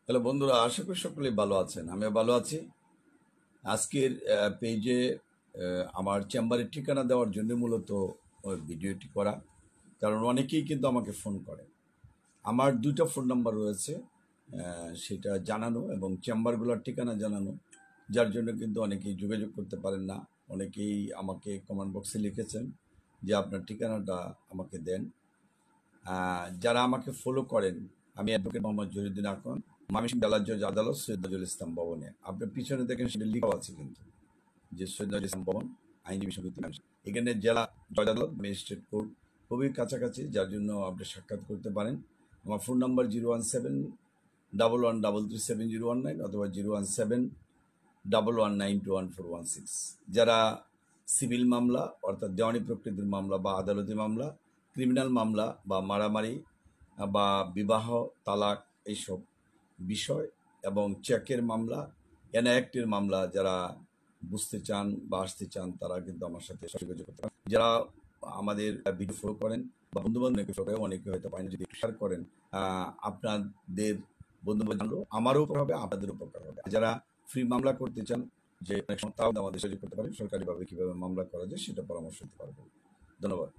Hello বন্ধুরা, আশা করি সকলেই ভালো আছেন। আমিও ভালো আছি। আজকের পেজে আমার চেম্বারের ঠিকানা দেওয়ার জন্য মূলত ওই ভিডিওটি করা, কারণ অনেকেই কিন্তু আমাকে ফোন করে। আমার দুইটা ফোন নাম্বার রয়েছে, সেটা জানানো এবং চেম্বারগুলোর ঠিকানা জানানো, যার জন্য কিন্তু অনেকেই যোগাযোগ করতে পারেন না। অনেকেই আমাকে কমেন্ট বক্সে লিখেছেন যে আপনার ঠিকানাটা আমাকে দেন। যারা আমাকে ফলো করেন, আমি অ্যাডভোকেট মোহাম্মদ জহিরুদ্দিন আকন, ময়মনসিংহ জেলা জজ আদালত সৈয়দ নজরুল ইসলাম ভবনে। আপনার পিছনে দেখেন সেটা লেখাও আছে কিন্তু, যে সৈয়দ নজরুল ইসলাম ভবন, আইনজীবী সমিতি। এখানে জেলা জজ আদালত, ম্যাজিস্ট্রেট কোর্ট খুবই কাছাকাছি, যার জন্য আপনি সাক্ষাৎ করতে পারেন। আমার ফোন নাম্বার 017-1133-701 অথবা 017-11921416। যারা সিভিল মামলা অর্থাৎ দেওয়ানি প্রকৃতির মামলা বা আদালতি মামলা, ক্রিমিনাল মামলা বা মারামারি বা বিবাহ তালাক এইসব বিষয় এবং চেকের মামলা, এনআইএক্টের মামলা যারা বুঝতে চান বা আসতে চান, তারা কিন্তু আমার সাথে যোগাযোগ করতে পারেন। যারা আমাদের ভিডিও ফলো করেন বা বন্ধুবান্ধবকে ফলো করেন, অনেকে হয়তো পারেন, যদি শেয়ার করেন আপনাদের বন্ধুবান্ধব জানলো, আমারও উপকার হবে, আপনাদের উপকার হবে। যারা ফ্রি মামলা করতে চান, যে অনেক সময় তাও আমাদের সাহায্য করতে পারেন, সরকারিভাবে কিভাবে মামলা করা যায় সেটা পরামর্শ দিতে পারবো। ধন্যবাদ।